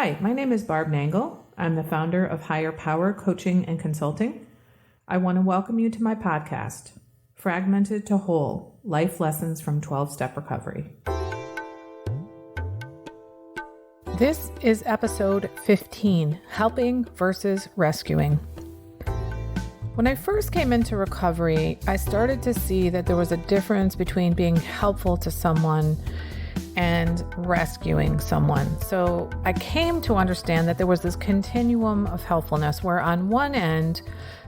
Hi, my name is Barb Nangle. I'm the founder of Higher Power Coaching and Consulting. I want to welcome you to my podcast, Fragmented to Whole, Life Lessons from 12-Step Recovery. This is episode 15, Helping versus Rescuing. When I first came into recovery, I started to see that there was a difference between being helpful to someone and rescuing someone. So I came to understand that there was this continuum of helpfulness where on one end,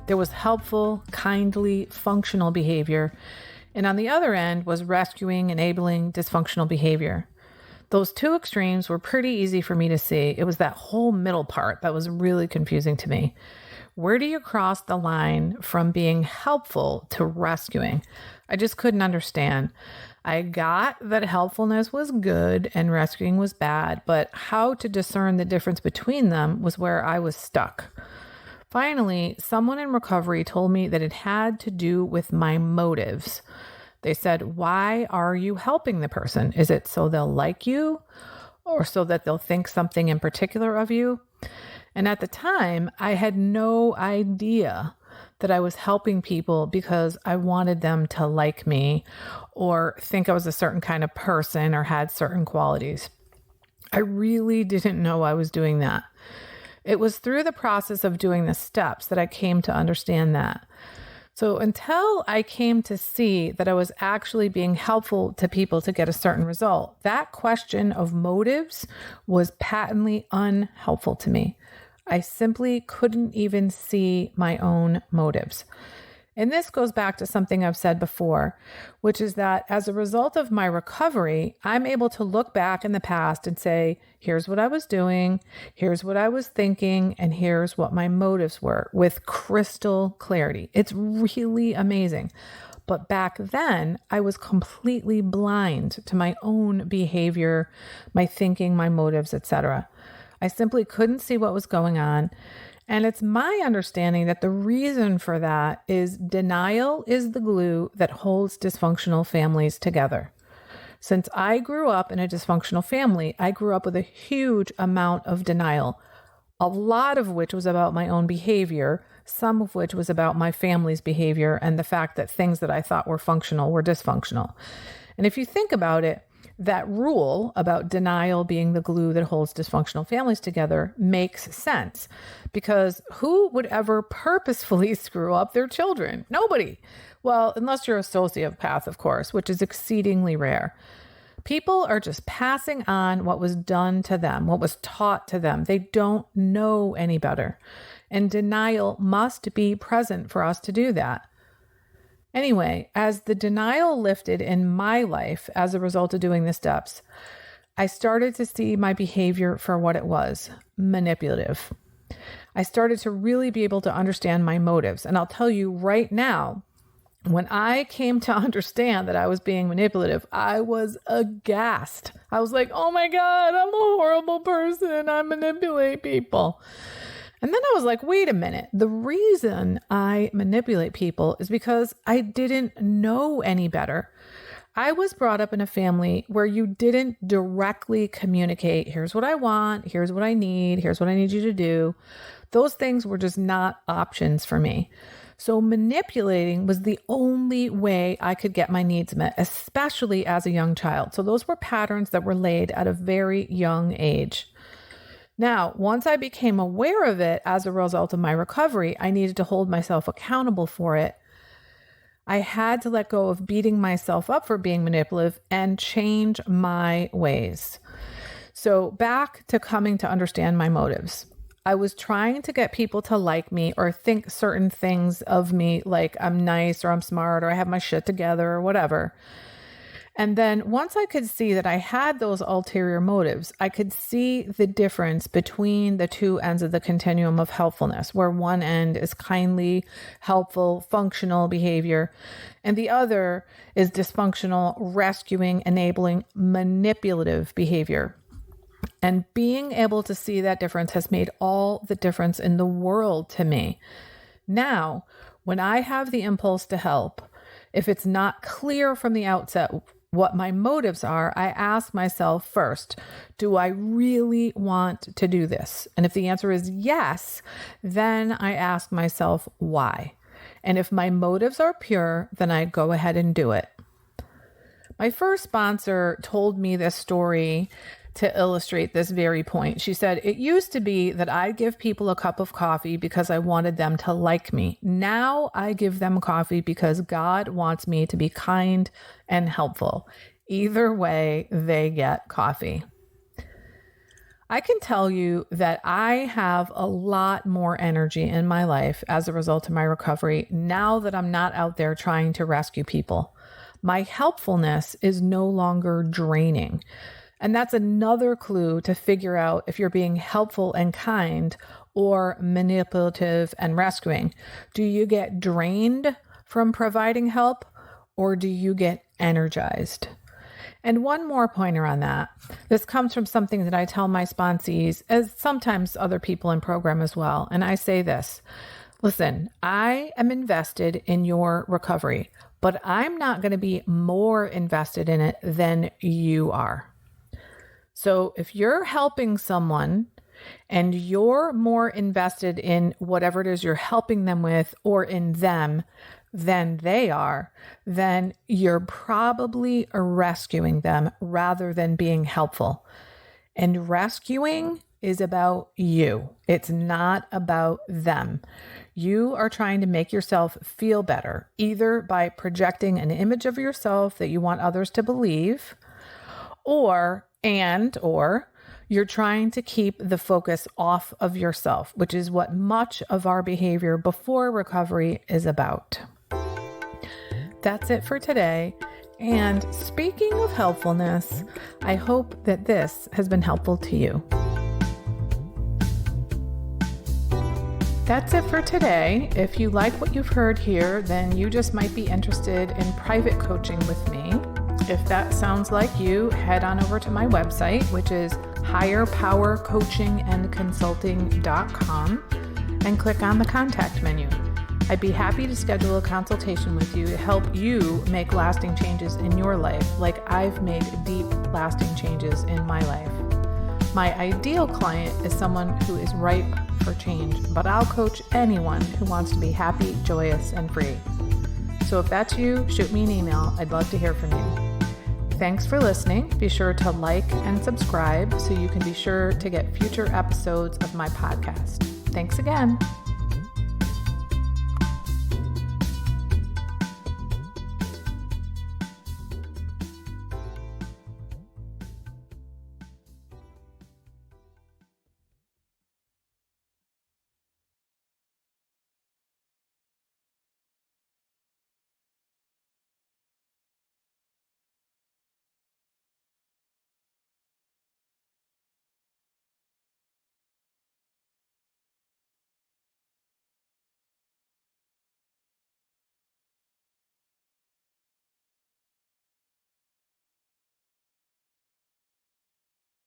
there was helpful, kindly, functional behavior. And on the other end was rescuing, enabling dysfunctional behavior. Those two extremes were pretty easy for me to see. It was that whole middle part that was really confusing to me. Where do you cross the line from being helpful to rescuing? I just couldn't understand. I got that helpfulness was good and rescuing was bad, but how to discern the difference between them was where I was stuck. Finally, someone in recovery told me that it had to do with my motives. They said, why are you helping the person? Is it so they'll like you or so that they'll think something in particular of you? And at the time, I had no idea that I was helping people because I wanted them to like me or think I was a certain kind of person or had certain qualities. I really didn't know I was doing that. It was through the process of doing the steps that I came to understand that. So until I came to see that I was actually being helpful to people to get a certain result, that question of motives was patently unhelpful to me. I simply couldn't even see my own motives. And this goes back to something I've said before, which is that as a result of my recovery, I'm able to look back in the past and say, here's what I was doing, here's what I was thinking, and here's what my motives were with crystal clarity. It's really amazing. But back then, I was completely blind to my own behavior, my thinking, my motives, etc. I simply couldn't see what was going on. And it's my understanding that the reason for that is denial is the glue that holds dysfunctional families together. Since I grew up in a dysfunctional family, I grew up with a huge amount of denial, a lot of which was about my own behavior, some of which was about my family's behavior and the fact that things that I thought were functional were dysfunctional. And if you think about it, that rule about denial being the glue that holds dysfunctional families together makes sense because who would ever purposefully screw up their children? Nobody. Well, unless you're a sociopath, of course, which is exceedingly rare. People are just passing on what was done to them, what was taught to them. They don't know any better. And denial must be present for us to do that. Anyway, as the denial lifted in my life as a result of doing the steps, I started to see my behavior for what it was, manipulative. I started to really be able to understand my motives. And I'll tell you right now, when I came to understand that I was being manipulative, I was aghast. I was like, oh my God, I'm a horrible person. I manipulate people. And then I was like, wait a minute. The reason I manipulate people is because I didn't know any better. I was brought up in a family where you didn't directly communicate, here's what I want, here's what I need, here's what I need you to do. Those things were just not options for me. So manipulating was the only way I could get my needs met, especially as a young child. So those were patterns that were laid at a very young age. Now, once I became aware of it as a result of my recovery, I needed to hold myself accountable for it. I had to let go of beating myself up for being manipulative and change my ways. So back to coming to understand my motives. I was trying to get people to like me or think certain things of me, like I'm nice or I'm smart or I have my shit together or whatever. And then once I could see that I had those ulterior motives, I could see the difference between the two ends of the continuum of helpfulness, where one end is kindly, helpful, functional behavior, and the other is dysfunctional, rescuing, enabling, manipulative behavior. And being able to see that difference has made all the difference in the world to me. Now, when I have the impulse to help, if it's not clear from the outset what my motives are, I ask myself first, do I really want to do this? And if the answer is yes, then I ask myself why. And if my motives are pure, then I go ahead and do it. My first sponsor told me this story to illustrate this very point. She said, it used to be that I give people a cup of coffee because I wanted them to like me. Now I give them coffee because God wants me to be kind and helpful. Either way, they get coffee. I can tell you that I have a lot more energy in my life as a result of my recovery now that I'm not out there trying to rescue people. My helpfulness is no longer draining. And that's another clue to figure out if you're being helpful and kind or manipulative and rescuing. Do you get drained from providing help, or do you get energized? And one more pointer on that. This comes from something that I tell my sponsees, as sometimes other people in program as well. And I say this, listen, I am invested in your recovery, but I'm not going to be more invested in it than you are. So if you're helping someone and you're more invested in whatever it is you're helping them with or in them than they are, then you're probably rescuing them rather than being helpful. And rescuing is about you. It's not about them. You are trying to make yourself feel better, either by projecting an image of yourself that you want others to believe, or you're trying to keep the focus off of yourself, which is what much of our behavior before recovery is about. That's it for today. And speaking of helpfulness, I hope that this has been helpful to you. That's it for today. If you like what you've heard here, then you just might be interested in private coaching with me. If that sounds like you, head on over to my website, which is higherpowercoachingandconsulting.com, and click on the contact menu. I'd be happy to schedule a consultation with you to help you make lasting changes in your life, like I've made deep, lasting changes in my life. My ideal client is someone who is ripe for change, but I'll coach anyone who wants to be happy, joyous, and free. So if that's you, shoot me an email. I'd love to hear from you. Thanks for listening. Be sure to like and subscribe so you can be sure to get future episodes of my podcast. Thanks again.